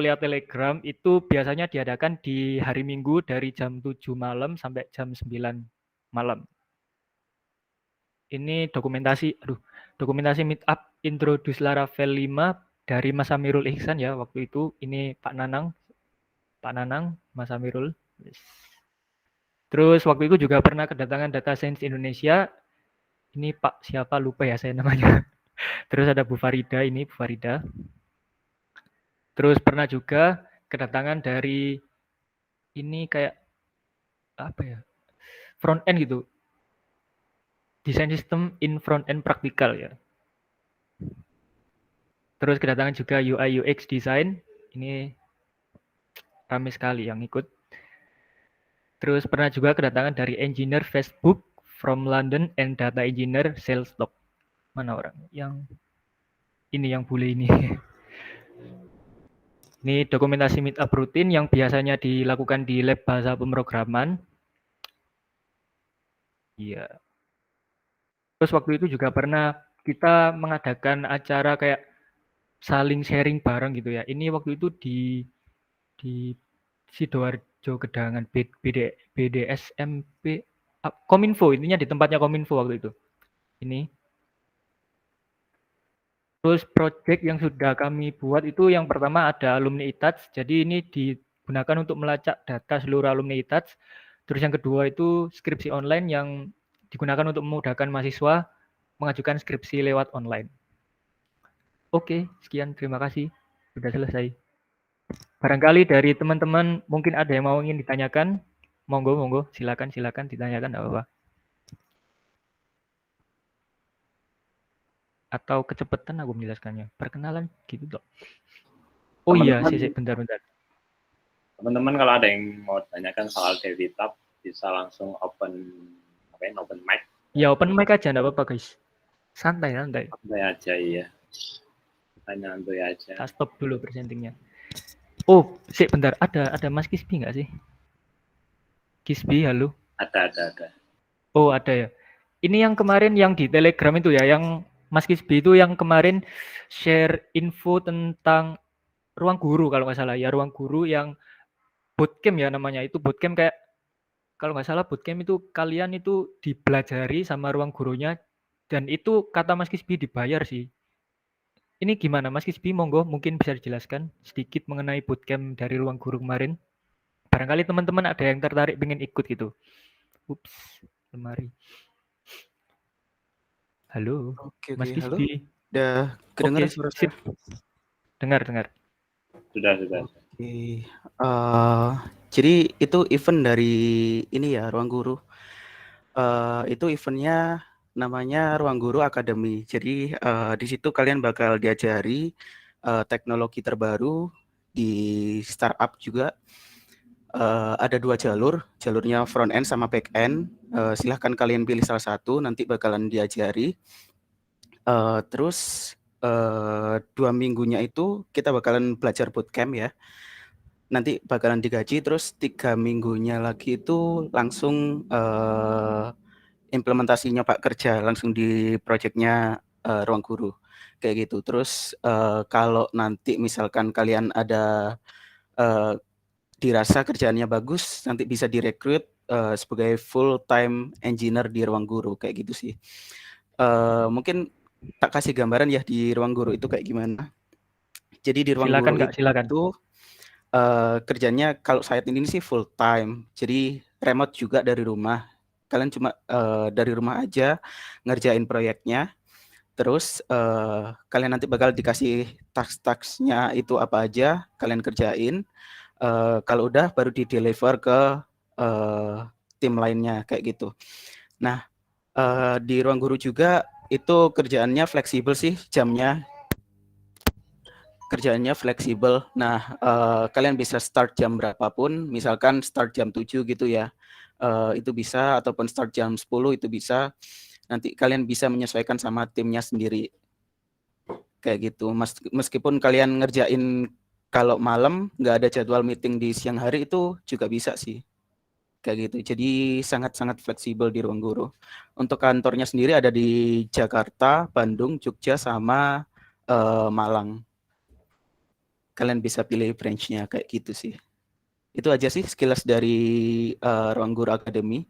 kuliah Telegram itu biasanya diadakan di hari Minggu dari jam 7 malam sampai jam 9 malam. Ini dokumentasi meetup Introduce Laravel 5 dari Mas Amirul Ihsan ya waktu itu. Ini Pak Nanang, Mas Amirul. Terus waktu itu juga pernah kedatangan Data Science Indonesia. Ini Pak siapa lupa ya saya namanya. Terus ada Bu Farida, ini Bu Farida. Terus pernah juga kedatangan dari ini kayak apa ya? Front end gitu. Desain sistem in front end praktikal ya. Terus kedatangan juga UI UX design. Ini ramai sekali yang ikut. Terus pernah juga kedatangan dari engineer Facebook from London and data engineer Salesloft. Mana orang? Yang ini yang bule ini. Ini dokumentasi meetup rutin yang biasanya dilakukan di lab bahasa pemrograman. Iya. Terus waktu itu juga pernah kita mengadakan acara kayak saling sharing bareng gitu ya. Ini waktu itu di Sidoarjo Gedangan BDSMP Kominfo, intinya di tempatnya Kominfo waktu itu. Ini. Terus project yang sudah kami buat itu yang pertama ada alumni ITATS. Jadi ini digunakan untuk melacak data seluruh alumni ITATS. Terus yang kedua itu skripsi online yang digunakan untuk memudahkan mahasiswa mengajukan skripsi lewat online. Oke, sekian, terima kasih. Sudah selesai. Barangkali dari teman-teman mungkin ada yang mau ingin ditanyakan. Monggo, silakan ditanyakan, enggak apa-apa. Atau kecepatan aku menjelaskannya. Perkenalan gitu loh. Oh iya, bentar. Teman-teman kalau ada yang mau tanyakan soal Devi Tab bisa langsung open mic. Ya open mic aja, enggak apa-apa guys. Santai. Santai aja iya. Tanya santai aja. Kita stop dulu presentingnya. Oh, bentar. Ada Mas Kisbi nggak sih? Kisbi, halo. Ada. Oh, ada ya. Ini yang kemarin yang di Telegram itu ya, yang Mas Kisbi itu yang kemarin share info tentang ruang guru kalau nggak salah ya, ruang guru yang bootcamp ya namanya. Itu bootcamp kayak kalau nggak salah bootcamp itu kalian itu dipelajari sama ruang gurunya dan itu kata Mas Kisbi dibayar sih. Ini gimana Mas Kisbi, monggo mungkin bisa dijelaskan sedikit mengenai bootcamp dari ruang guru kemarin. Barangkali teman-teman ada yang tertarik pengen ikut gitu. Ups, lemari. Halo, Oke, Mas halo. Kisbi. Udah kedengaran suara saya? Dengar. Sudah. Oke. Jadi itu event dari ini ya, Ruang Guru. Itu eventnya namanya Ruang Guru Academy. Jadi di situ kalian bakal diajari teknologi terbaru di startup juga. Ada 2 jalurnya front end sama back end. Silahkan kalian pilih salah satu, nanti bakalan diajari. Terus 2 minggunya itu kita bakalan belajar bootcamp ya. Nanti bakalan digaji, terus 3 minggunya lagi itu langsung implementasinya Pak kerja langsung di proyeknya Ruang Guru kayak gitu. Terus kalau nanti misalkan kalian ada dirasa kerjaannya bagus, nanti bisa direkrut sebagai full time engineer di Ruang Guru kayak gitu sih. Mungkin tak kasih gambaran ya di Ruang Guru itu kayak gimana. Jadi di Ruang Guru itu kerjanya kalau saat ini sih full time. Jadi remote juga dari rumah. Kalian cuma dari rumah aja ngerjain proyeknya. Terus kalian nanti bakal dikasih task-tasknya itu apa aja, kalian kerjain. Kalau udah baru di-deliver ke tim lainnya kayak gitu. Nah, di Ruang Guru juga itu kerjaannya fleksibel sih jamnya. Kerjaannya fleksibel. Nah, kalian bisa start jam berapapun, misalkan start jam 7 gitu ya. Itu bisa, ataupun start jam 10 itu bisa. Nanti kalian bisa menyesuaikan sama timnya sendiri. Kayak gitu. Meskipun kalian ngerjain kalau malam nggak ada jadwal meeting di siang hari itu juga bisa sih. Kayak gitu. Jadi sangat-sangat fleksibel di Ruang Guru. Untuk kantornya sendiri ada di Jakarta, Bandung, Jogja, sama Malang. kalian bisa pilih branch-nya kayak gitu sih. Itu aja sih sekilas dari Ruang Guru Academy.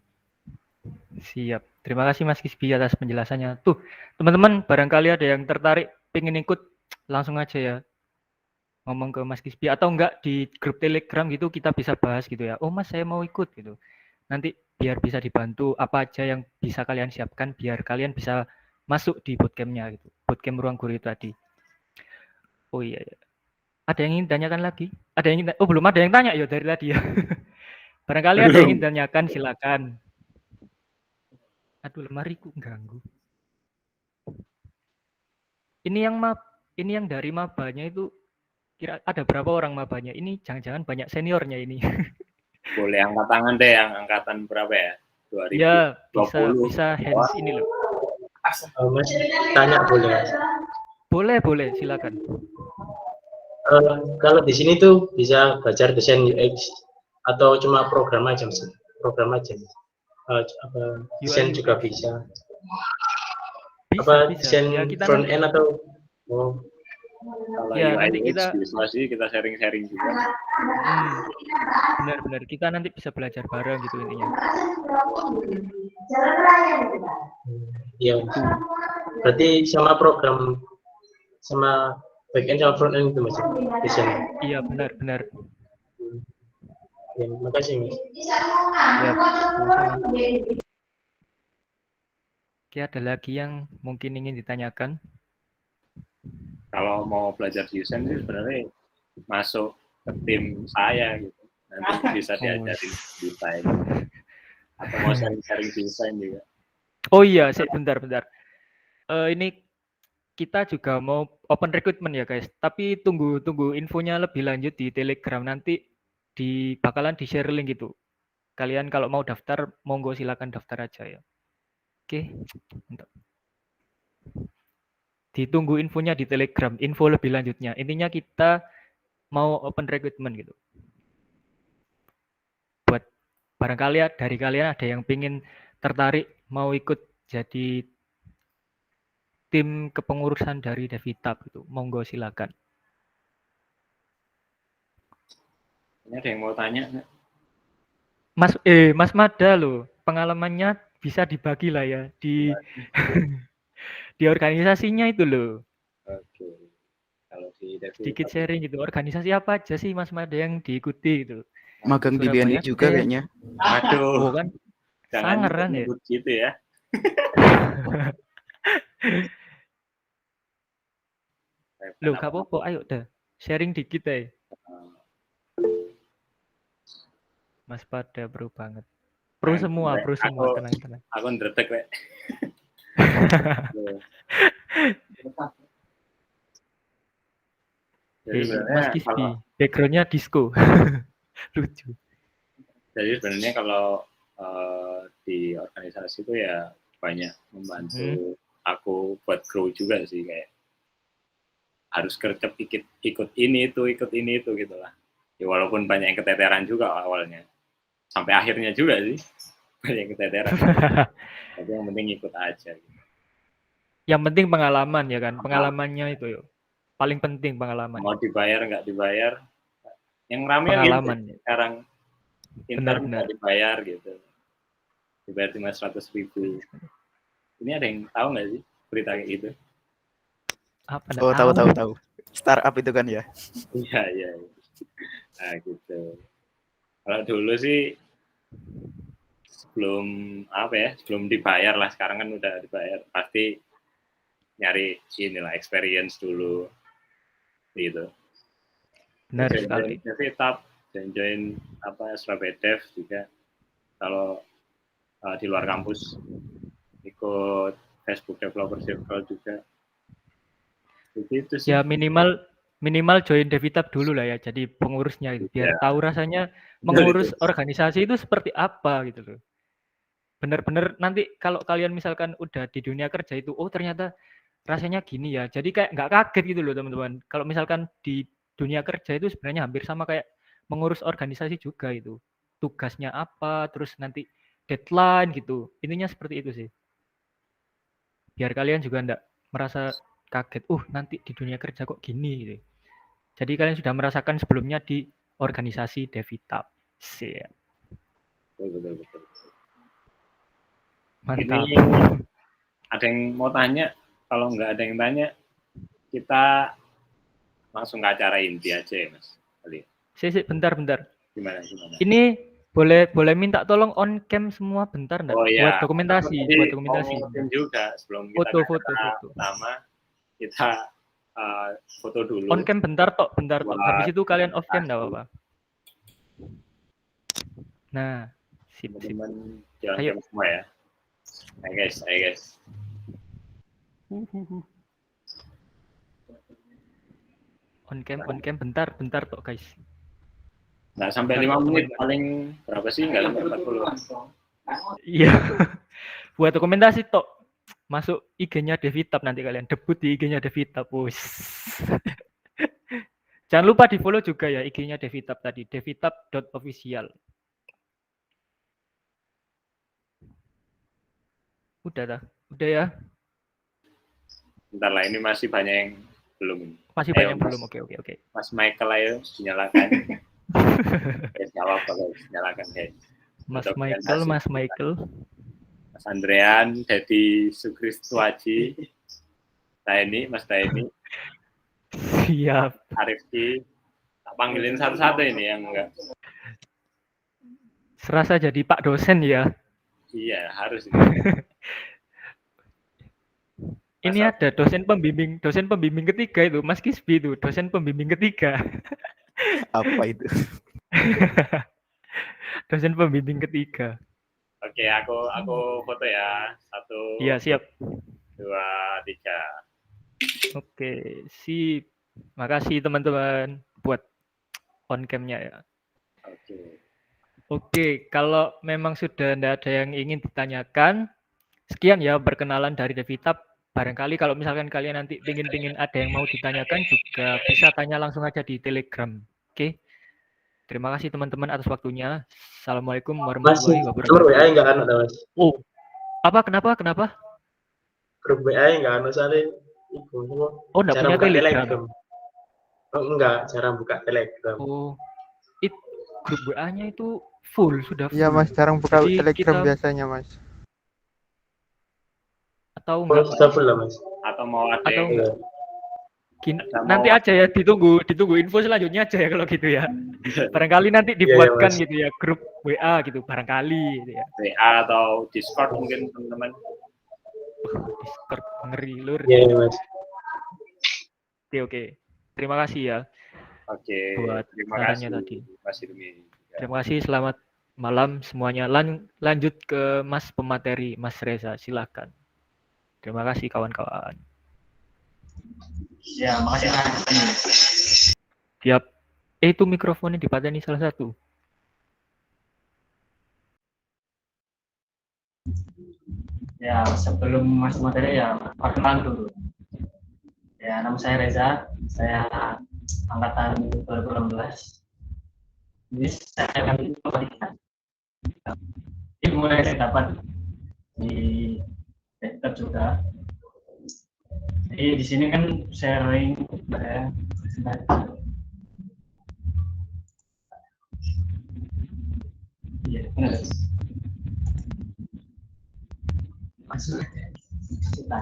Siap. Terima kasih Mas Kisbi atas penjelasannya. Tuh, teman-teman, barangkali ada yang tertarik pengen ikut, langsung aja ya ngomong ke Mas Kisbi, atau enggak di grup Telegram gitu kita bisa bahas gitu ya. Oh Mas, saya mau ikut gitu. Nanti biar bisa dibantu apa aja yang bisa kalian siapkan biar kalian bisa masuk di bootcamp-nya gitu. Bootcamp Ruang Guru itu tadi. Oh iya, iya. Ada yang ingin tanyakan lagi? Ada yang ingin, oh belum ada yang tanya ya dari tadi ya. Barangkali ada yang ingin tanyakan, silakan. Aduh, lemariku ganggu. Ini yang dari mabanya itu kira ada berapa orang mabanya? Ini jangan-jangan banyak seniornya ini. Boleh angkat tangan deh yang angkatan berapa ya? 2020. Ya, bisa hands ini loh. Mas, tanya boleh Mas? Boleh, silakan. Kalau di sini tuh bisa belajar desain UX atau cuma program aja Mas? Program aja. Desain juga bisa. Bisa. Desain Ya, kita front end atau Kalau ya, UI nanti kita bisa sih kita sharing-sharing juga. Benar. Kita nanti bisa belajar bareng gitu intinya. Iya. Berarti sama program sama backend sama front end itu Mas desain. Iya, benar. Ya, makasih Mas. Ya, sama-sama. Oke, ada lagi yang mungkin ingin ditanyakan? Kalau mau belajar desain sih sebenarnya masuk ke tim saya gitu. Nanti bisa diajarin desain. Atau mau sharing-sharing desain juga. Oh iya, bentar. Ini kita juga mau open recruitment ya guys. Tapi tunggu infonya lebih lanjut di Telegram, nanti bakalan di-share link gitu. Kalian kalau mau daftar, monggo silakan daftar aja ya. Oke, mantap. Ditunggu infonya di Telegram, info lebih lanjutnya. Intinya kita mau open recruitment gitu. Buat barangkali dari kalian ada yang pengen tertarik mau ikut jadi tim kepengurusan dari Devitab gitu. Monggo silakan. Ini ada yang mau tanya nggak? Mas Mada loh, pengalamannya bisa dibagi lah ya di di organisasinya itu loh. Oke. Kalau di Sedikit sharing gitu. Organisasi apa aja sih Mas Mada yang diikuti gitu? Magang di BNI juga kayaknya. Aduh. Oh kan. Sangar kan ya. Gitu ya. Loh, gak apa-apa, ayo dah. Sharing dikit ya. Mas Pada bro banget. Pro semua, tenang. Aku ndretek wek. Mas Kisbi, backgroundnya disco. Lucu. Jadi sebenarnya kalau di organisasi itu ya banyak membantu aku buat grow juga sih, kayak harus gercep ikut ini itu gitu lah. Ya walaupun banyak yang keteteran juga awalnya. Sampai akhirnya juga sih banyak yang keteteran. Tapi yang penting ikut aja gitu. Yang penting pengalaman ya kan, pengalamannya itu yo. Paling penting pengalaman. Mau dibayar nggak dibayar, yang ramai pengalaman gitu. Sekarang intern nggak dibayar gitu, dibayar cuma 100.000. Ini ada yang tahu nggak sih berita kayak gitu? Apa? Oh tahu. Startup itu kan ya? Iya. Nah gitu. Kalau dulu sih sebelum dibayar lah, sekarang kan udah dibayar, pasti nyari inilah experience dulu gitu. Benar sekali. Tetap join Surabaya Dev juga. Kalau di luar kampus ikut Facebook Developer Circle juga. Begitu sih. Ya minimal join Devitab dulu lah ya, jadi pengurusnya itu biar tahu rasanya mengurus organisasi itu seperti apa gitu loh. Bener-bener nanti kalau kalian misalkan udah di dunia kerja itu, oh ternyata rasanya gini ya. Jadi kayak nggak kaget gitu loh teman-teman. Kalau misalkan di dunia kerja itu sebenarnya hampir sama kayak mengurus organisasi juga itu. Tugasnya apa, terus nanti deadline gitu. Intinya seperti itu sih. Biar kalian juga enggak merasa kaget. Nanti di dunia kerja kok gini gitu. Jadi kalian sudah merasakan sebelumnya di organisasi Devitab. Siap. Betul. Mantap. Ini ada yang mau tanya? Kalau nggak ada yang tanya, kita langsung ke acara inti aja ya, Mas. Bentar. Gimana? Ini boleh minta tolong on cam semua bentar enggak? Oh iya. Buat dokumentasi. Juga sebelum kita foto. pertama kita foto dulu. On cam bentar tok. Habis itu kalian off cam enggak apa-apa. Nah, sip. Teman-teman jalan Ayo semua ya. Ayo guys. On cam bentar tok guys. Nggak sampai 5 menit, paling berapa sih? Nggak sampai 40. Iya. Buat dokumentasi tok. Masuk IG-nya Devitab nanti kalian debut di IG-nya Devitab. Jangan lupa di-follow juga ya IG-nya Devitab tadi, devitab.official. Udah ya. Bentar lah, ini masih banyak yang belum. Masih banyak yang belum. Oke. Mas Michael, ayo dinyalakan. Jawab guys, nyalakan guys. Mas Michael. Mas Andrean, Dedi Sukristuaji, Mas Daini. Siap. Arifki, tak panggilin satu-satu ini yang enggak. Serasa jadi Pak dosen ya. Iya, harus. Ini ada dosen pembimbing ketiga itu, Mas Kisbi itu, dosen pembimbing ketiga. Apa itu? Dosen pembimbing ketiga. Oke, aku foto ya. 1. Iya, siap. 2, 3. Oke, sip. Makasih teman-teman buat on cam-nya ya. Oke, kalau memang sudah tidak ada yang ingin ditanyakan, sekian ya perkenalan dari Devitab. Barangkali kalau misalkan kalian nanti pingin ada yang mau ditanyakan juga bisa tanya langsung aja di Telegram. Oke. Terima kasih teman-teman atas waktunya. Assalamualaikum warahmatullahi wabarakatuh. Grup WA enggak ada, Mas. Oh. Apa kenapa? Grup WA enggak ada soalnya ibu semua. Oh, enggak punya Telegram. Oh, enggak, jarang buka Telegram. Oh. Grup WA-nya itu sudah full. Iya, Mas, jarang buka Jadi Telegram biasanya, Mas. Atau enggak? Sudah full lah, Mas. Atau mau ada Atau yang enggak? Nanti aja ya, ditunggu info selanjutnya aja ya kalau gitu ya. Barangkali nanti dibuatkan gitu ya grup WA gitu barangkali gitu ya. WA atau Discord mungkin teman-teman. Discord ngeri lur. Iya, Mas. Oke. Terima kasih ya. Oke. Buat Terima kasih tadi. Mas Irmi. Terima kasih, selamat malam semuanya. Lanjut ke Mas pemateri, Mas Reza, silakan. Terima kasih kawan-kawan. Ya, makasih Mas. Siap. Itu mikrofonnya dipateni salah satu. Ya, sebelum masuk materi ya perkenalan dulu. Ya, nama saya Reza, saya angkatan 2016. Jadi saya akan memberikan ilmu yang saya dapat di Devitab juga. Jadi di sini kan sharing saya iya benar masuk kita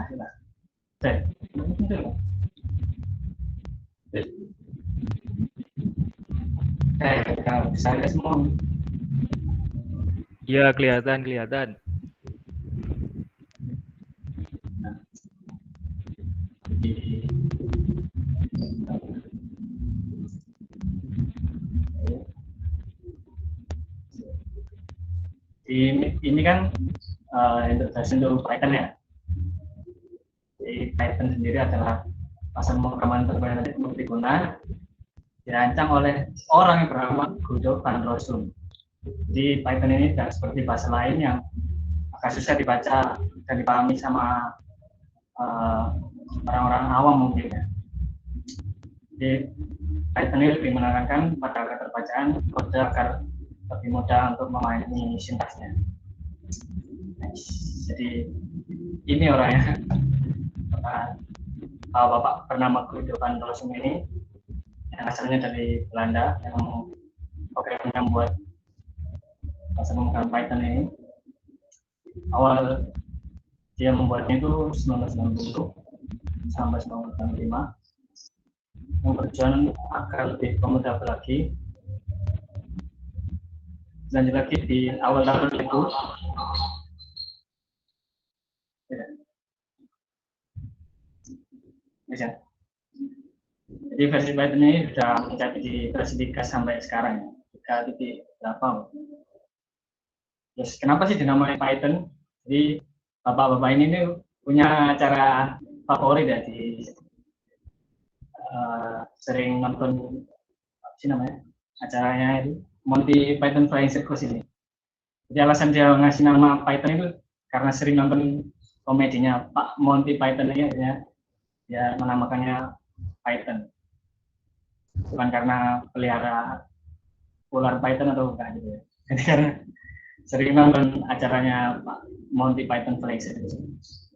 saya semua Ya, kelihatan. Ini kan introduksi untuk Python ya. Jadi Python sendiri adalah bahasa pemrograman terbaik multiguna dirancang oleh orang yang bernama Guido van Rossum. Jadi Python ini tidak seperti bahasa lain yang agak susah dibaca dan dipahami sama orang-orang awam mungkin ya. Jadi Python ini lebih menekankan pada keterbacaan kode agar lebih mudah untuk memahami sintaksnya. Jadi ini orangnya Bapak bernama Guido van Rossum ini yang asalnya dari Belanda yang programmer yang buat bahasa pemrograman Python ini. Awal dia membuatnya itu 1990 sampai 1995. Yang bertujuan agar lebih komodal lagi. Lanjut lagi di awal tahun itu. Bisa. Jadi versi Python ini sudah mencapai di versi 3 sampai sekarang ya. 3.8. Terus kenapa sih dinamai Python? Jadi bapak-bapak ini nih punya cara favorit ya di sering nonton apa sih namanya acaranya itu Monty Python Flying Circus ini. Jadi alasan dia ngasih nama Python itu karena sering nonton komedinya Pak Monty Python ini ya, dia menamakannya Python. Bukan karena pelihara ular Python atau bukan gitu ya. Jadi karena sering nonton acaranya Pak Monty Python Flying Circus.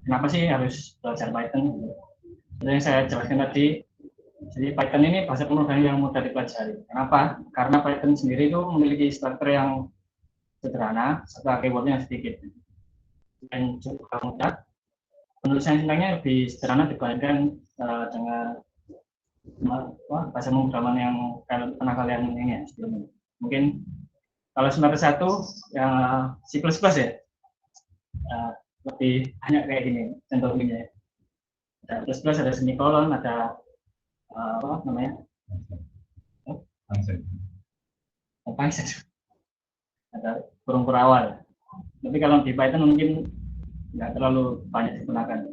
Kenapa sih harus belajar Python? Seperti yang saya jelaskan tadi, jadi Python ini bahasa pemrograman yang mudah dipelajari. Kenapa? Karena Python sendiri itu memiliki struktur yang sederhana serta keywordnya sedikit dan cukup mudah. Penulisan sintaknya lebih sederhana dibandingkan dengan bahasa pemrograman yang pernah kalian ini ya sebelumnya. Mungkin kalau semester 1 yang C++ ya lebih banyak kayak gini contohnya. Ada plus ada semikolon, ada apa namanya? Function. Ada kurung perawal. Tapi kalau di Python mungkin nggak terlalu banyak digunakan.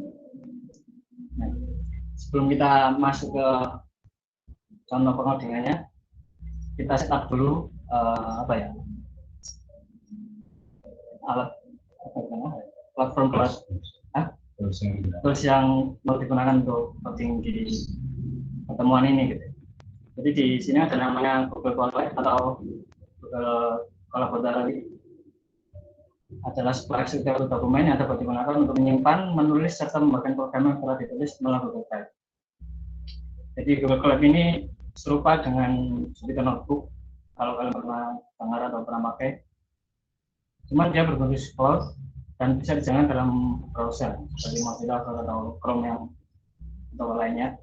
Nah, sebelum kita masuk ke contoh pengodingannya, kita setup dulu apa ya? Alat platform kelas tools yang mau digunakan untuk coding di pertemuan ini gitu. Jadi di sini ada namanya Google Colab atau Google Collaboratory. Adalah sebuah arsitektur dokumen yang dapat digunakan untuk menyimpan, menulis serta membagikan program yang telah ditulis melalui Google Drive. Jadi Google Colab ini serupa dengan Jupyter Notebook kalau kalian pernah dengar atau pernah pakai. Cuma dia berbasis cloud dan bisa dijalankan dalam browser seperti Mozilla atau Chrome yang atau lainnya.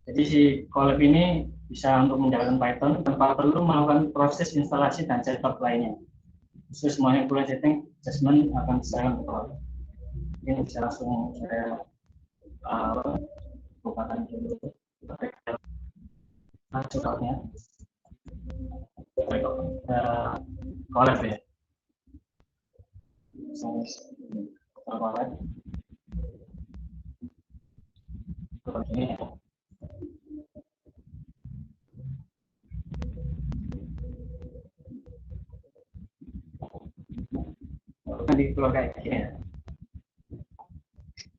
Jadi si Colab ini bisa untuk menjalankan Python tanpa perlu melakukan proses instalasi dan setup lainnya. Jadi semuanya mulai setting, adjustment akan diserahkan ke Colab. Ini bisa langsung saya bukakan dulu contohnya. Colab ya. Colab. Seperti ini. Di keluar kayak gini ya.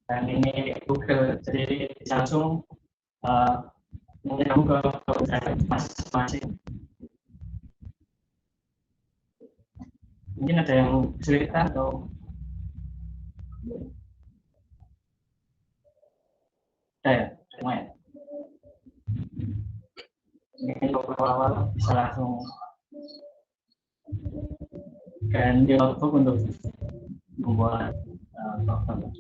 Dan ini Google, jadi langsung menyambung ke masing-masing. Mungkin ada yang kesulitan atau ada ya, lumayan. Ini untuk awal bisa langsung ganti notebook untuk membuat program.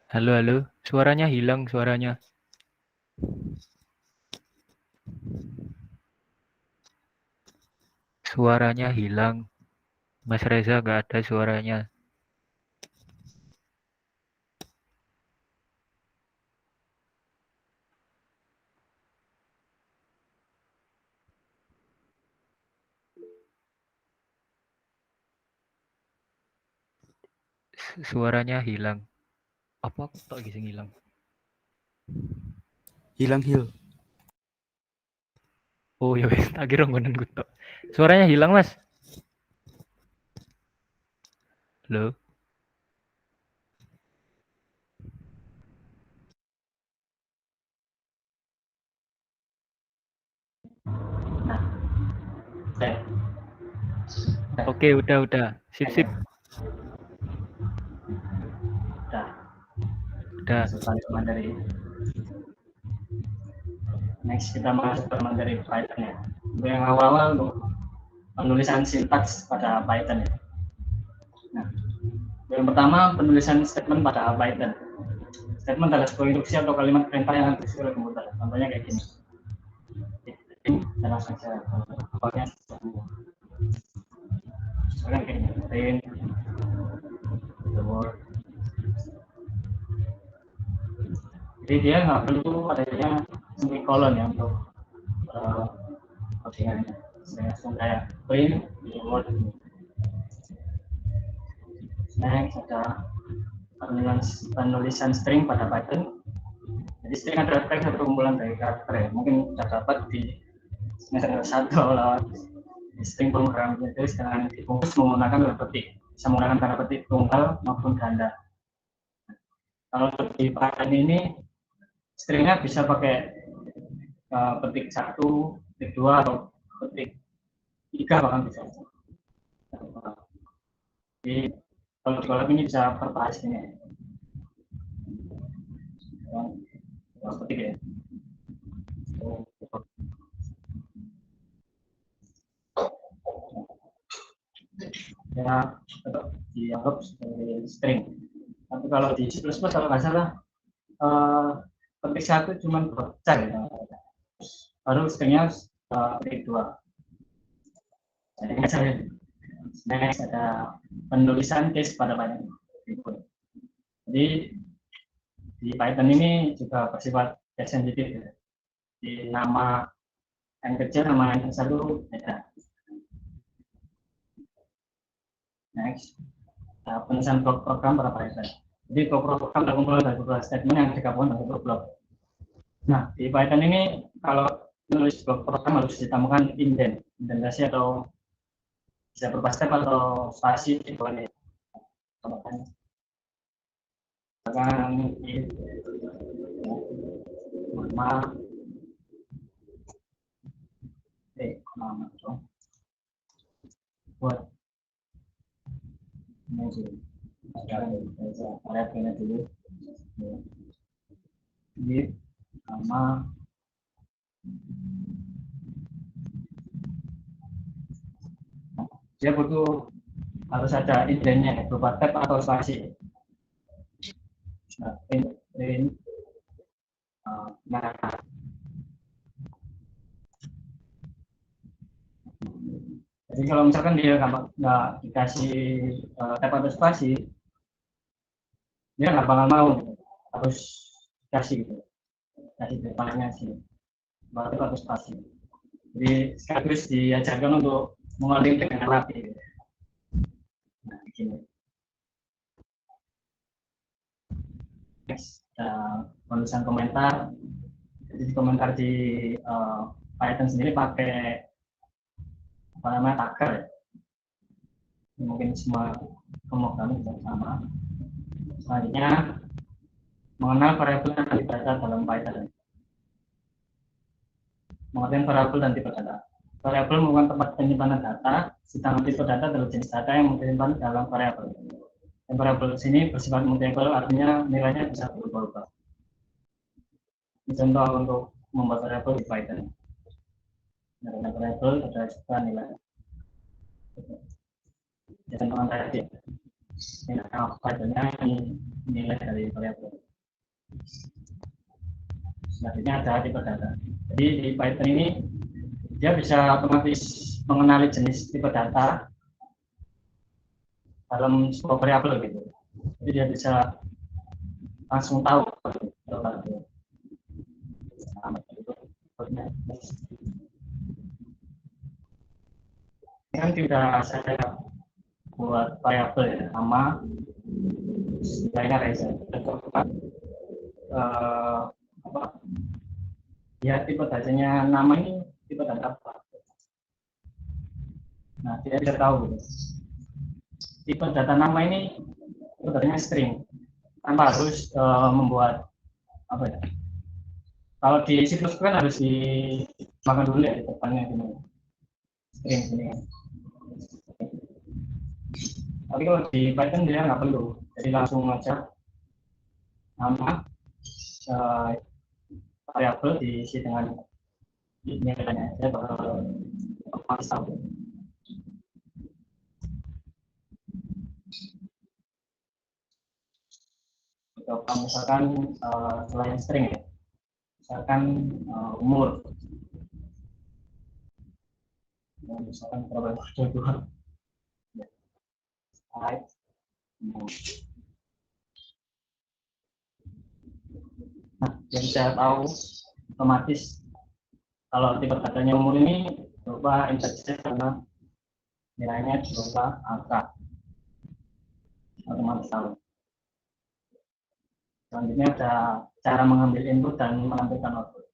Halo, halo. Suaranya hilang, suaranya. Suaranya hilang. Mas Reza nggak ada suaranya. Suaranya hilang. Apa aku tak bisa hilang? Hilang Hil. Oh ya wes, tak kira ngonen gue tok. Suaranya hilang, Mas. Halo. Nah, oke. Oke, udah. Sip. Udah. Masuk materi. Next kita masuk ke materi Python ya. Yang awal-awal untuk penulisan sintaks pada Python ya. Nah, yang pertama penulisan statement pada Python. Statement adalah sebuah instruksi atau kalimat perintah yang ditulis oleh komputer. Contohnya kayak gini. Dan langsung saya apanya misalkan kayak gini. Print the word. Jadi dia nggak perlu adanya semikolon ya untuk codingannya. Saya langsung kayak print the word. Next ada penulisan string pada Python. Jadi string adalah teks atau kumpulan dari karakter ya. Mungkin sudah dapat di semester 1 lewat string pemrograman itu dengan dibungkus menggunakan tanda petik. Bisa menggunakan tanda petik tunggal maupun ganda. Kalau di Python ini stringnya bisa pakai petik 1, petik 2 atau petik 3 bahkan bisa. Jadi kalau di kolom ini bisa perbalas ini. Petik ya. Ya, tetap dianggap sebagai string. Tapi kalau di C++ kalau nggak salah petik 1 cuma bocor ya. Baru stringnya petik 2. Next ada penulisan case pada Python. Jadi di Python ini juga bersifat case sensitif ya. Di nama yang kecil nama yang besar itu beda. Next, penulisan blok program pada Python. Jadi blok program terkumpul dari beberapa statement yang digabungkan dari blok. Nah, di Python ini kalau menulis blok program harus ditambahkan indentasi atau bisa berupa step atau spasi di bawahnya. Misalkan nama buat variabelnya dulu. Ini nama dia butuh harus ada indennya berupa tab atau spasi. Nah, jadi kalau misalkan dia nggak dikasih tab atau spasi, dia nggak bakal mau, harus kasih gitu, kasih depannya sih, tab atau spasi. Jadi sekaligus diajarkan untuk mengetik dengan rapi. Nah, begini. Next, penulisan komentar. Jadi komentar di Python sendiri pakai apa namanya tagger. Mungkin semua pemrograman juga sama. Selanjutnya mengenal variabel dan tipe data dalam Python. Mengenal variabel dan tipe data. Variabel merupakan tempat penyimpanan data, sedangkan tipe data adalah jenis data yang disimpan dalam variabel. Dan variabel sini bersifat mutable, artinya nilainya bisa berubah-ubah. Ini contoh untuk membuat variabel di Python. Nah, variabel ada juga nilai. Contoh tadi, Pythonnya nilai dari variabel. Selanjutnya ada tipe data. Jadi di Python ini dia bisa otomatis mengenali jenis tipe data dalam sebuah variabel gitu. Jadi dia bisa langsung tahu. Kan tidak saya buat variabel ya, nama nilainya Reza. Ya tipe datanya nama ini tipe data apa? Nah dia bisa tahu gitu. tipe data nama ini sebenarnya string, tanpa harus membuat apa ya? Kalau di C++ kan harus dimakan dulu ya di depannya gini, string ini kan. Tapi kalau di Python dia nggak perlu, jadi langsung aja nama variabel diisi dengan nilainya aja bakal otomatis tahu. Kalau misalkan selain string ya, misalkan umur, misalkan berapa dua, height, nah yang saya tahu otomatis kalau tipe datanya umur ini berupa integer karena nilainya berupa angka, otomatis tahu. Selanjutnya ada cara mengambil input dan menampilkan output.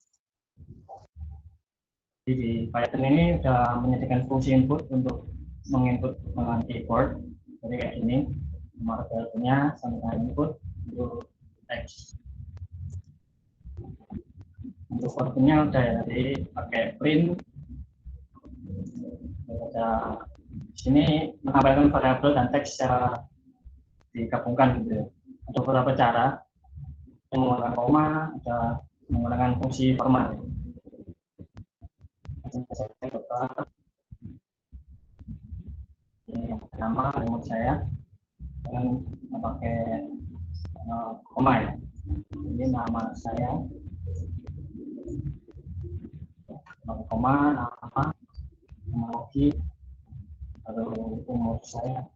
Jadi di Python ini sudah menyediakan fungsi input untuk menginput dengan keyboard. Jadi kayak gini, nomor teleponnya sampai dengan input untuk teks. Untuk outputnya udah ya, jadi pakai print. Ada sini menampilkan variabel dan teks secara digabungkan gitu ya. Ada beberapa cara, menggunakan koma, ada menggunakan fungsi format. Ini yang pertama remote saya dengan pakai koma ya. Ini nama saya, koma, nama logi, lalu umur saya.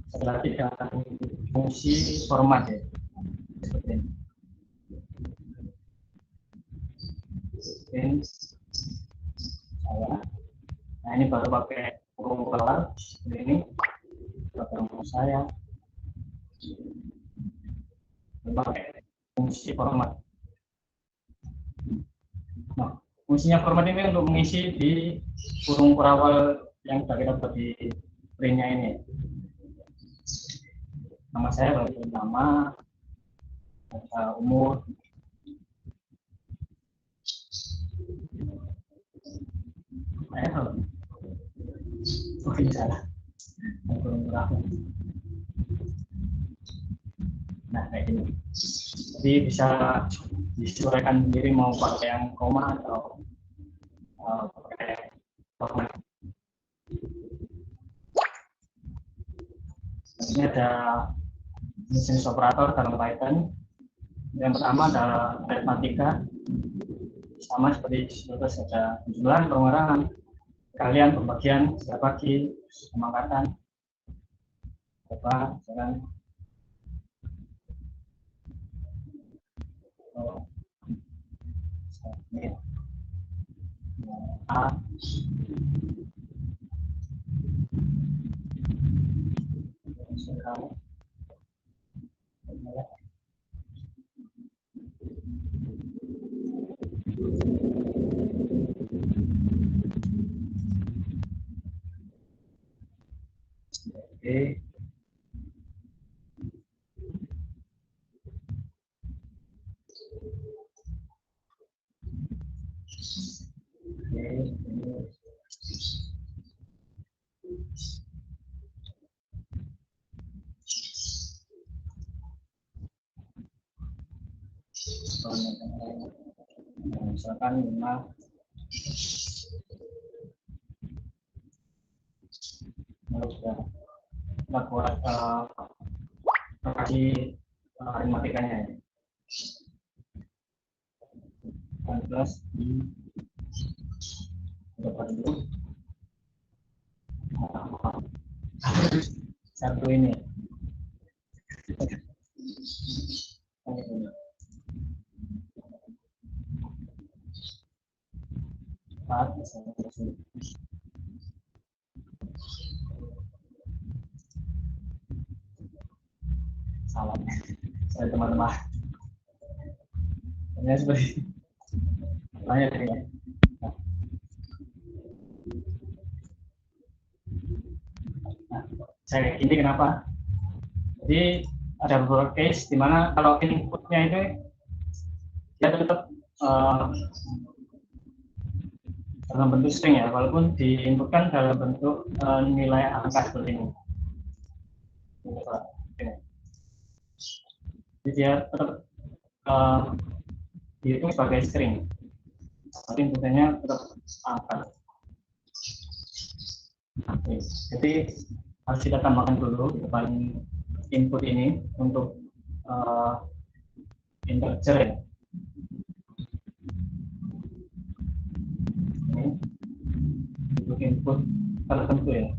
Setelah tidak fungsi format ya, seperti ini. Saya, nah ini baru pakai kurung kelar seperti ini, pakai umur saya, pakai fungsi format. Nah, fungsinya format ini untuk mengisi di kurung kurawal yang sudah kita buat di printnya ini. Nama saya bagi nama, umur, salah. Nah kayak gini. Jadi bisa disesuaikan sendiri mau pakai yang koma atau pakai format. Ini ada jenis operator dalam Python. Yang pertama adalah aritmatika, sama seperti sebelumnya ada jumlah, pengurangan, kalian, pembagian, segala bagi, pemangkatan, apa, misalkan ini A, oke. Misalkan 5 kita buat lokasi aritmatikanya ya. 14 di dulu satu ini. Salah, saya teman-teman. Ya seperti banyak dari saya ini kenapa? Jadi ada beberapa case di mana kalau inputnya itu dia tetap dalam bentuk string ya, walaupun diinputkan dalam bentuk nilai angka seperti ini. Jadi dia tetap dihitung sebagai string, tapi inputnya tetap angka. Oke. Jadi harus kita tambahkan dulu di depan input ini untuk integer ya. Ini untuk input tertentu ya.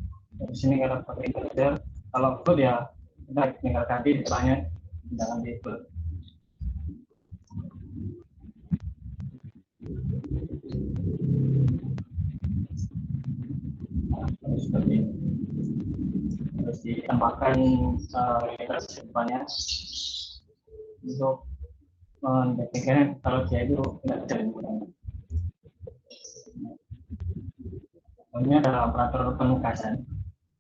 Di sini kalau pakai integer, kalau float ya kita tinggal ganti depannya dengan label. Seperti ini. Terus ditambahkan depannya untuk mendeteksikan kalau dia itu tidak jalan. Ini ada operator penugasan.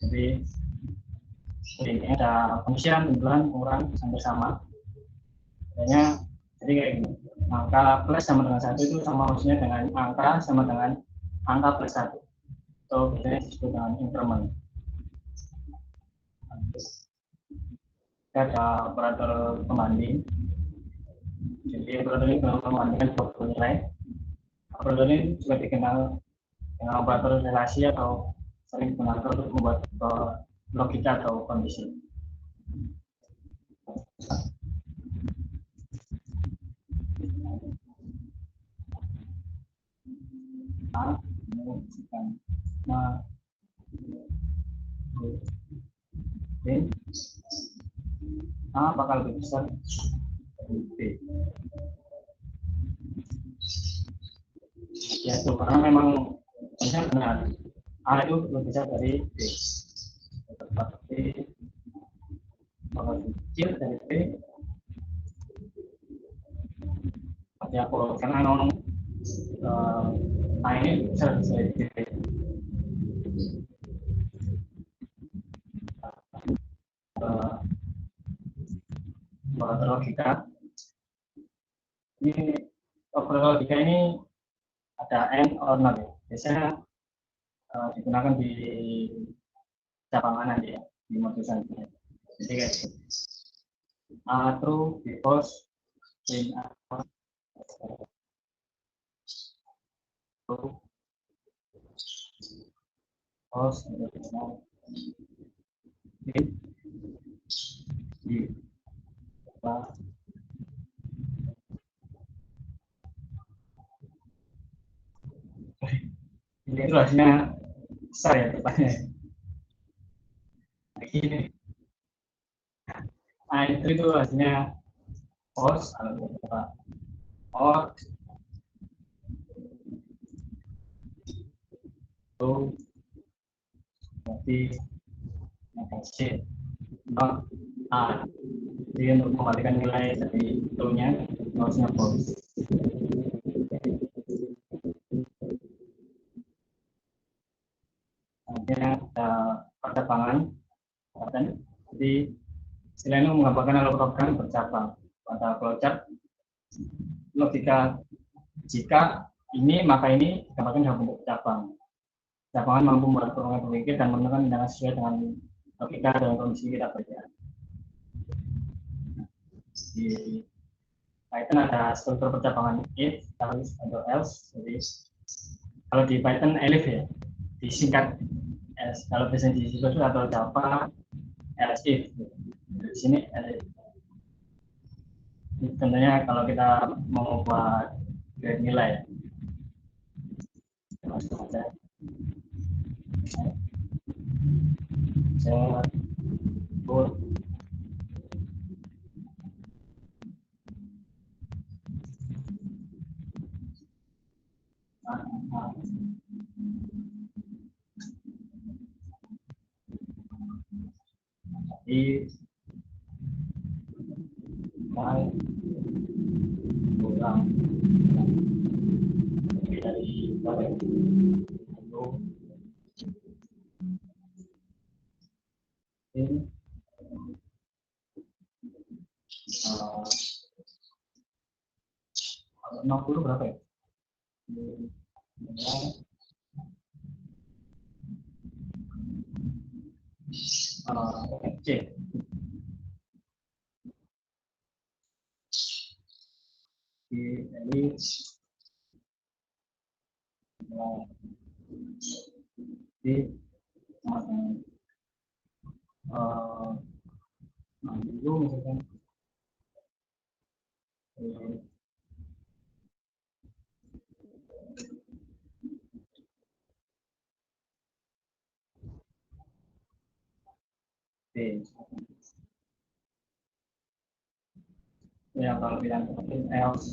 Jadi ini ada pengisian, penjualan, pengurangan sampai sama. Jadi kayak gini. Angka plus sama dengan 1 itu sama maksudnya dengan angka sama dengan angka plus 1. Atau biasanya disebut dengan increment. Ada operator pembanding. Jadi operator ini membandingkan suatu nilai. Operator ini juga dikenal dengan operator relasi atau sering digunakan untuk membuat logika atau kondisi. A bakal lebih besar dari B. Ya itu karena memang benar A itu lebih besar dari B. Tetapi bakal kecil dari B. Ya karena non A ini besar dari B. Operator logika ini operator logika ini ada and or not ya. Biasanya digunakan di cabang nanti ya di modusan. Jadi kayak true because in true false di ini itu hasilnya besar ya depannya. Ini itu hasilnya false kalau kita or itu berarti negatif not A. Jadi untuk mengembalikan nilai dari true-nya harusnya false. Selanjutnya percabangan. Jadi istilah ini menggambarkan alur program bercabang. Pada flowchart logika jika ini maka ini digambarkan dalam bentuk cabang. Cabangan mampu membuat program berpikir dan menemukan tindakan sesuai dengan logika dan kondisi kita kerja. Di Python ada struktur percabangan if, else. Jadi kalau di Python elif ya, disingkat else. Kalau biasanya di C++ atau Java else if. Di sini elif. Contohnya kalau kita mau buat grade nilai, saya buat di kurang Kalau 60 berapa ya? C. Jadi di dulu misalkan ya kalau bilang else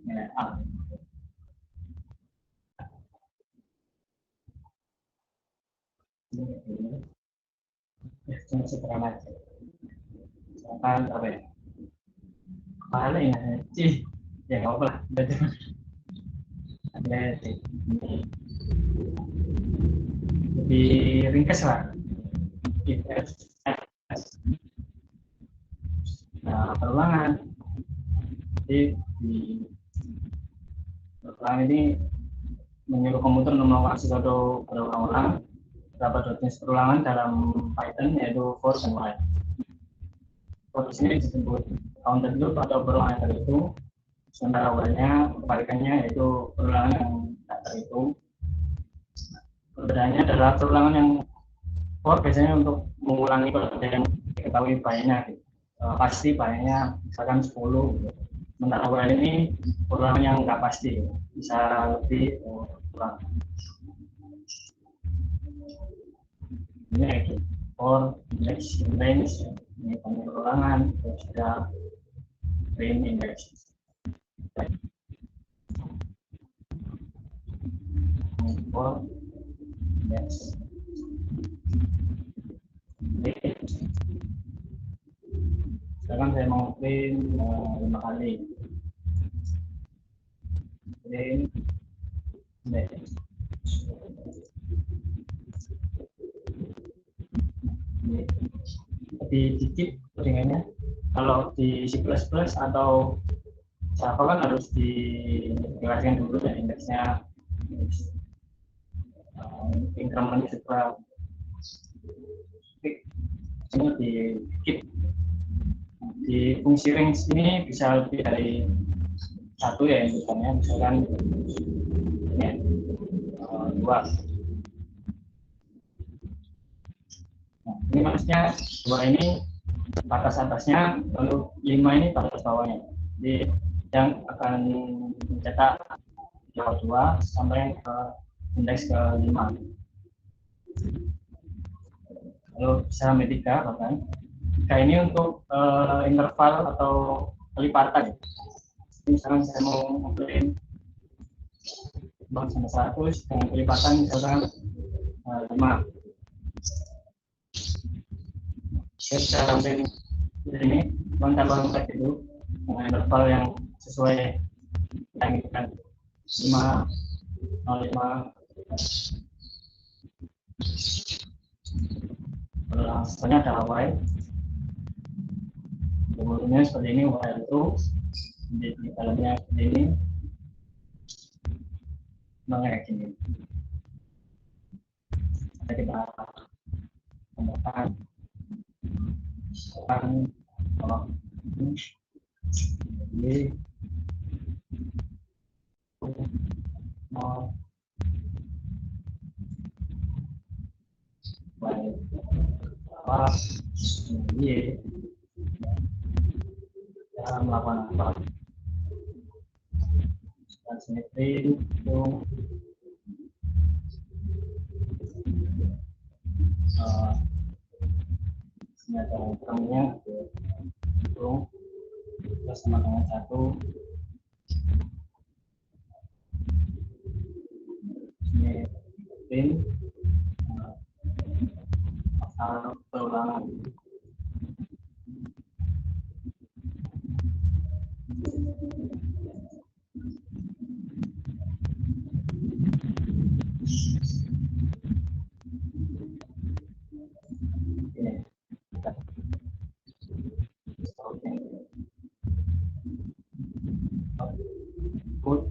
ya, A. Ini sederhana aja. Misalkan apa ya? Kepala ya, ya nggak apa lah. Ada di ringkas lah. Nah, perulangan. Jadi di perulangan ini menyuruh komputer melakukan suatu perulangan terdapat jenis perulangan dalam Python yaitu for dan while. For sini disebut counter loop atau perulangan terhitung, sementara while-nya kebalikannya yaitu perulangan yang tak terhitung. Perbedaannya adalah perulangan yang for biasanya untuk mengulangi kalau ada yang diketahui banyak, pasti banyaknya misalkan 10. Sementara while ini perulangan yang nggak pasti, bisa lebih kurang. Ini for index range, ini perulangan, terus ada range index. For index. Sekarang saya mau print 5 kali. Print index. Di dikit ringannya. Kalau di C++ atau Java kan harus dijelaskan dulu ya indeksnya, increment setelah ini di dikit. Di fungsi range ini bisa lebih dari satu ya inputannya, misalkan ini 2. Nah, ini maksudnya 2 ini batas atasnya, lalu 5 ini batas bawahnya. Jadi yang akan mencetak jawab 2 sampai ke indeks ke 5. Lalu bisa sampai 3 bahkan. 3 ini untuk interval atau kelipatan. Misalkan saya mau print sampai 100 dengan kelipatan misalkan 5. Saya bisa sampai ini, tambah dulu dengan interval yang sesuai yang itu kan 5, 0,5. Selanjutnya ada while. Kemudian seperti ini while itu di dalamnya seperti ini, kayak gini. Kita tambahkan kalau ini mau baik apa ini cara melakukan apa dan simetri itu senjata terangnya itu plus sama dengan 1 ini disiplin, perulangan. Ini. Good.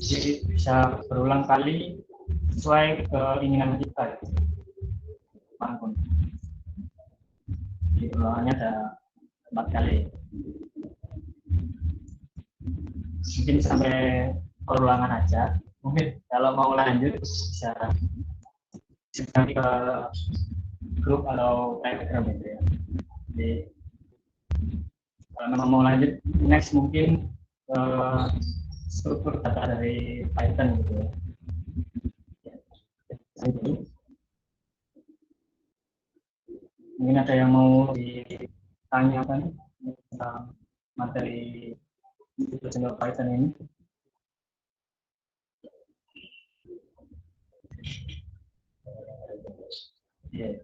Jadi bisa berulang kali sesuai keinginan kita. Manapun. Jadi ulangannya ada 4 kali. Mungkin sampai perulangan aja. Mungkin kalau mau lanjut bisa nanti ke grup atau Telegram gitu ya. Jadi kalau memang mau lanjut next mungkin struktur data dari Python gitu ya. Mungkin ada yang mau ditanyakan tentang materi General Python ini. Yeah.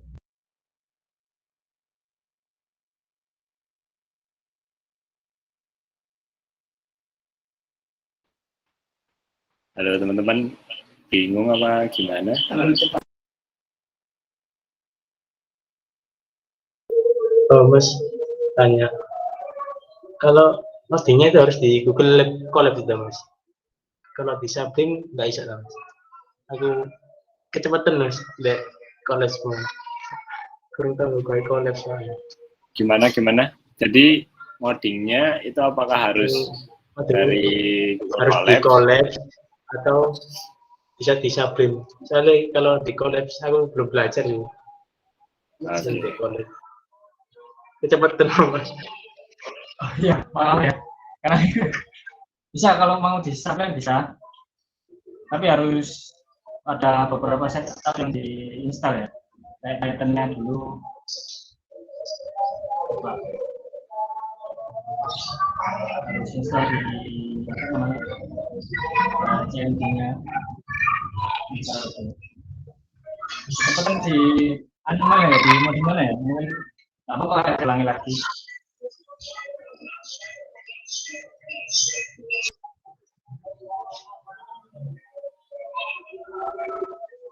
Halo teman-teman, bingung apa gimana? Mas tanya, kalau codingnya itu harus di Google Colab itu Mas. Kalau di Sabling nggak bisa Mas. Aku kecepatan Mas, lihat Colab semua. Kurang tahu kayak Colab soalnya. Gimana? Jadi moddingnya itu apakah harus dari harus di Colab atau bisa di Sabling? Soalnya kalau di Colab aku belum belajar nih. Di Colab. Kecepatan Mas. Oh iya, maaf ya. Karena bisa kalau mau di-subscribe bisa. Tapi harus ada beberapa setup yang diinstal ya. Kayak Python-nya dulu. Coba. Harus install di apa namanya? CMD-nya. Seperti di mana ya? Di mode mana ya? Mungkin aku akan ulangi lagi.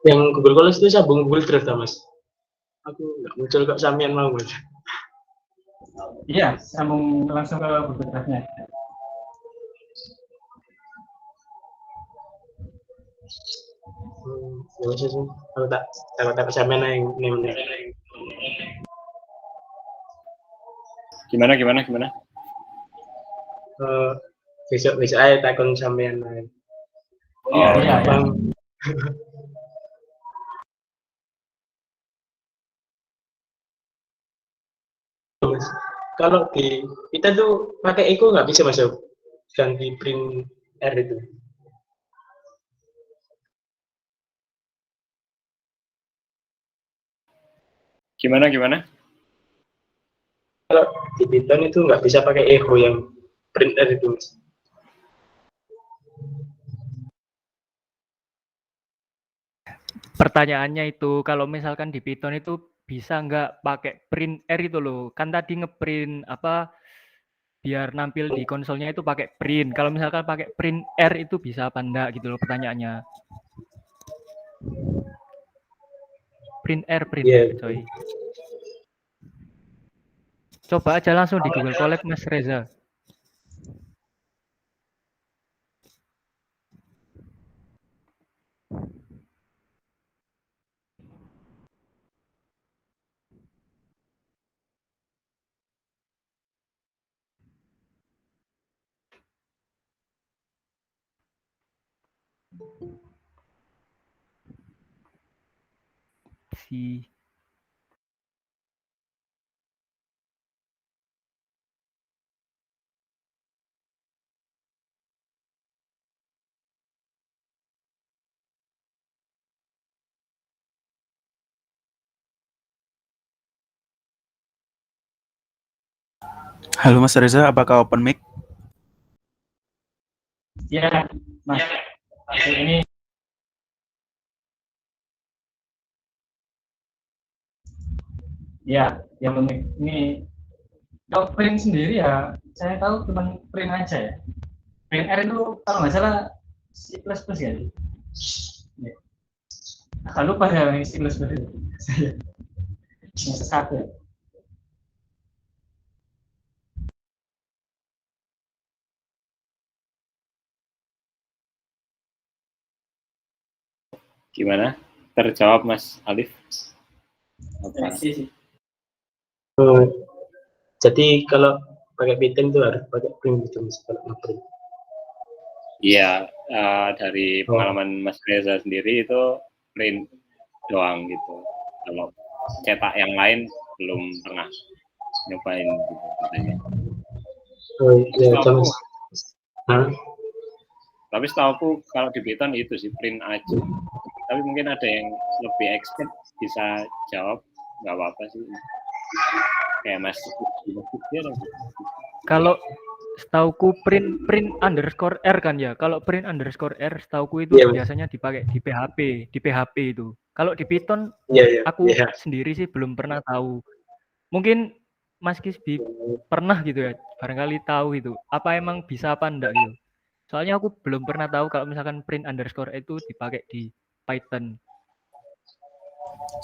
Yang Google Colors itu sambung Google Drive Mas. Aku nggak muncul kok samian mau Mas. Iya, sambung langsung ke Google Drive-nya. Ya wes sih. Aku tak samian yang ini. Gimana? Besok aja takon samian lain. Iya. Mas. Kalau di kita tuh pakai echo nggak bisa Mas, ganti print R itu. Gimana? Kalau di Python itu nggak bisa pakai echo yang print R itu Mas. Pertanyaannya itu kalau misalkan di Python itu bisa nggak pakai print R itu loh. Kan tadi ngeprint apa biar nampil di konsolnya itu pakai print. Kalau misalkan pakai print R itu bisa apa enggak gitu loh pertanyaannya. Print R coy. Coba aja langsung di Google Colab Mas Reza. Si Halo Mas Reza, apakah open mic? Ya, Mas. Hasil ini ya, yang unik ini kalau print sendiri ya, saya tahu cuma print aja ya. Print R itu kalau nggak salah C++ ya. Ya. Agak lupa ya yang C++ itu. Saya semester 1. Gimana? Terjawab Mas Alif? Apa? Oh, jadi kalau pakai Python itu harus pakai print gitu Mas, kalau nge-print. Iya, dari pengalaman Mas Reza sendiri itu print doang gitu. Kalau cetak yang lain belum pernah nyobain gitu katanya. Oh iya, Setahu Mas. Hah? Tapi setahu aku kalau di Python itu sih print aja. Tapi mungkin ada yang lebih expert bisa jawab, nggak apa-apa sih. Kayak Mas. kalau setauku print underscore R kan ya. Kalau print underscore R setauku itu Iya, Mas. biasanya dipakai di PHP itu. Kalau di Python Iya. aku sendiri sih belum pernah tahu. Mungkin Mas Kisbi pernah gitu ya, barangkali tahu itu. Apa emang bisa apa enggak gitu. Soalnya aku belum pernah tahu kalau misalkan print underscore itu dipakai di Python.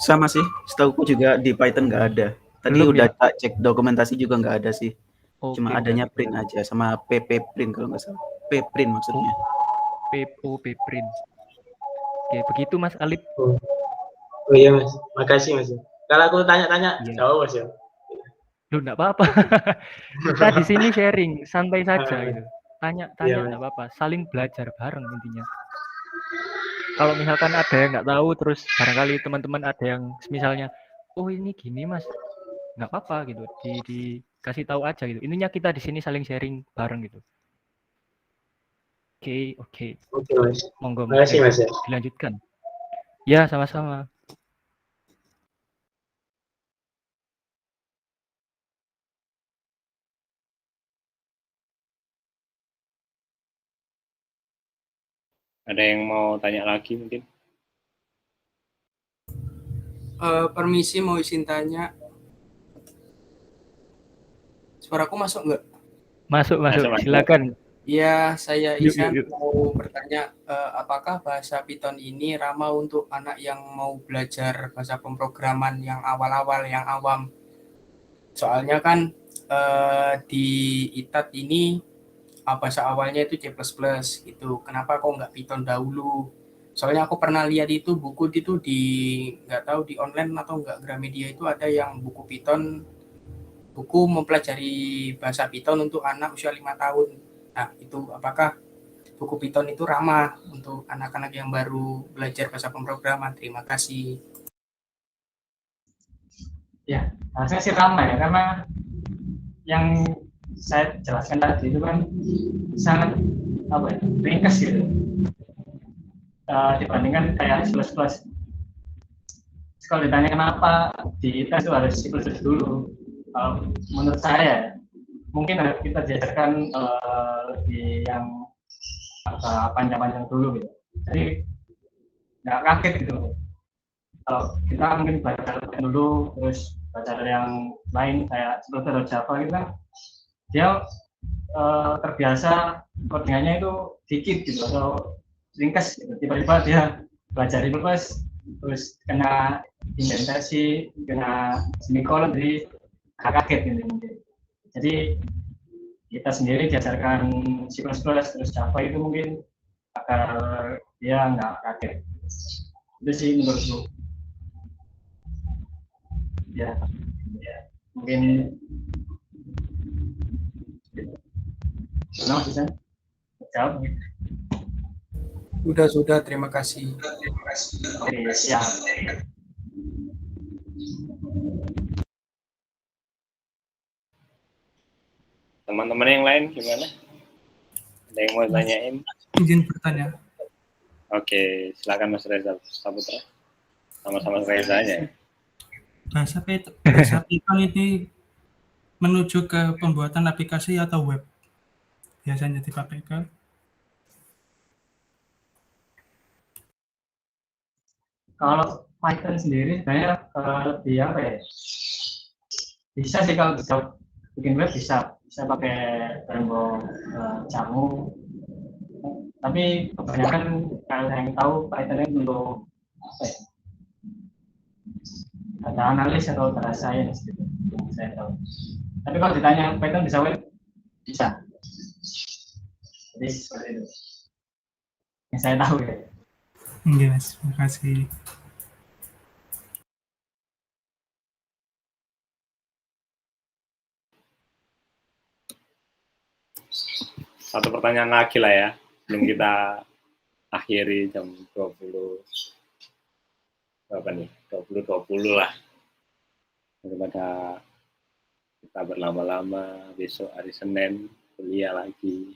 Sama sih, setauku juga di Python nggak ada. Tadi Belum udah ya? tak cek dokumentasi juga nggak ada sih. Oke, Cuma adanya berarti. print aja sama pp print kalau nggak salah. P-print maksudnya. Print. Oke, begitu Mas Alif. Oh iya Mas, makasih Mas. Kalau aku tanya-tanya, Iya. jawab Mas ya. Loh, enggak apa-apa. Kita di sini sharing, santai saja gitu. Tanya-tanya Iya, enggak apa-apa, saling belajar bareng intinya. Kalau misalkan ada yang nggak tahu, terus barangkali teman-teman ada yang misalnya, oh ini gini Mas, nggak apa-apa gitu, dikasih tahu aja gitu. Intinya kita di sini saling sharing bareng gitu. Oke. Oke Mas. Monggo Makasih Mas ya. dilanjutkan. Ya, sama-sama. Ada yang mau tanya lagi mungkin? Permisi, mau izin tanya. Suaraku masuk nggak? Masuk. Masuk. Silakan. Ya, saya Yuk. Isan mau bertanya, apakah bahasa Python ini ramah untuk anak yang mau belajar bahasa pemrograman yang awal-awal, yang awam? Soalnya kan di ITAT ini bahasa awalnya itu C++ gitu. Kenapa kok nggak Python dahulu? Soalnya aku pernah lihat itu buku itu nggak tahu di online atau nggak, Gramedia itu ada yang buku Python, buku mempelajari bahasa Python untuk anak usia 5 tahun. Nah, itu apakah buku Python itu ramah untuk anak-anak yang baru belajar bahasa pemrograman? Terima kasih. Ya, harusnya sih ramah ya, karena yang saya jelaskan tadi itu kan sangat ringkas gitu. Dibandingkan kayak C++. Kalau ditanya kenapa di tes itu harus C++ dulu, menurut saya mungkin kita diajarkan lebih yang panjang-panjang dulu gitu. Jadi nggak kaget gitu. Kalau kita mungkin belajar dulu, terus belajar yang lain kayak seperti Java gitu kan, dia terbiasa codingannya itu dikit gitu atau ringkas gitu. Tiba-tiba dia belajar terus kena indentasi, kena semikolon, jadi kaget gitu. Jadi kita sendiri diajarkan C++ terus Java itu mungkin agar dia nggak kaget. Itu sih menurutku. Ya, mungkin bisa jawab gitu. Sudah, terima kasih. Oke, siap. Teman-teman yang lain gimana? Ada yang mau tanyain? Izin bertanya. Oke, silakan Mas Reza Saputra. Sama-sama Rezanya. Bahasa Python ini menuju ke pembuatan aplikasi atau web? Biasanya dipakai ke Kalau Python sendiri sebenarnya lebih apa ya? Bisa sih kalau bisa bikin web bisa pakai framework Django. Tapi kebanyakan kalau yang tahu Python itu untuk apa ya? Data analis atau data science gitu. Saya tahu. Tapi kalau ditanya Python bisa web, bisa. Jadi seperti itu. Yang saya tahu ya. Oke, Mas. Terima kasih. Satu pertanyaan lagi lah ya, sebelum kita akhiri jam 20 berapa nih? 20.20 lah. Daripada kita berlama-lama, besok hari Senin kuliah lagi.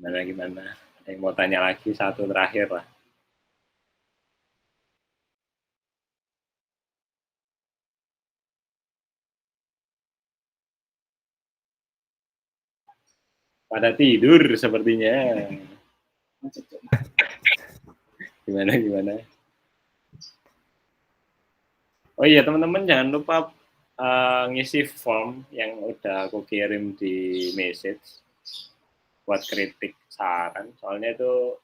Gimana? Ada yang mau tanya lagi, satu terakhir lah. Pada tidur sepertinya. Gimana? Oh iya teman-teman, jangan lupa ngisi form yang udah aku kirim di message buat kritik saran. Soalnya itu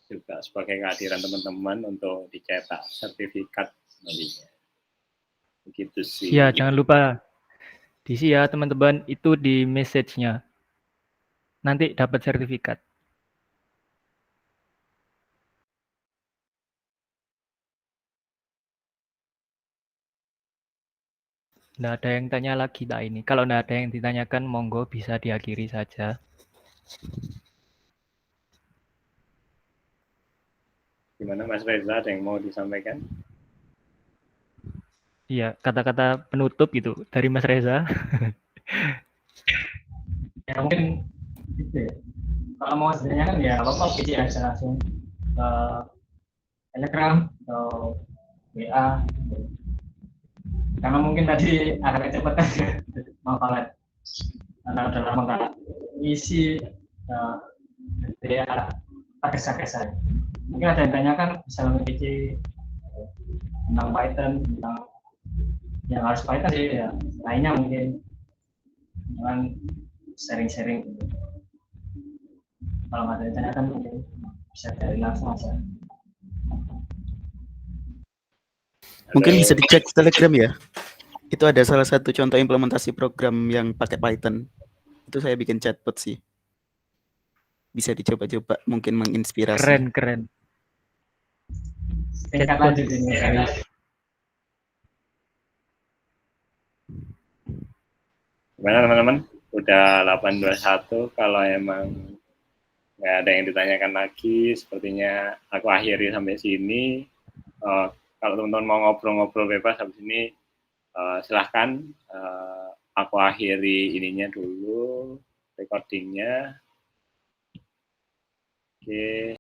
juga sebagai kehadiran teman-teman untuk dicetak sertifikat nantinya. Begitu sih. Ya, jangan lupa diisi ya teman-teman, itu di message-nya. Nanti dapat sertifikat. Nggak ada yang tanya lagi tak ini. Kalau nggak ada yang ditanyakan, monggo bisa diakhiri saja. Gimana Mas Reza, ada yang mau disampaikan? Iya, kata-kata penutup gitu dari Mas Reza. Ya mungkin gitu ya. Kalau mau ditanyakan ya apa-apa PC aja langsung ke Telegram atau WA. Karena mungkin tadi agak kecepatan ya, mafalan. Karena udah lama nggak isi ya pakai. Mungkin ada yang tanyakan bisa PC tentang Python, tentang yang harus Python sih ya. Lainnya mungkin jangan sharing-sharing. Kalau nggak ada yang tanyakan mungkin bisa dari langsung aja. Mungkin bisa dicek Telegram ya. Itu ada salah satu contoh implementasi program yang pakai Python. Itu saya bikin chatbot sih. Bisa dicoba-coba, mungkin menginspirasi. Keren. Tingkat lanjut ini guys. Gimana teman-teman? Udah 8.21, kalau emang nggak ada yang ditanyakan lagi, sepertinya aku akhiri sampai sini. Kalau teman-teman mau ngobrol-ngobrol bebas habis ini, silahkan. Aku akhiri ininya dulu, recordingnya. Oke.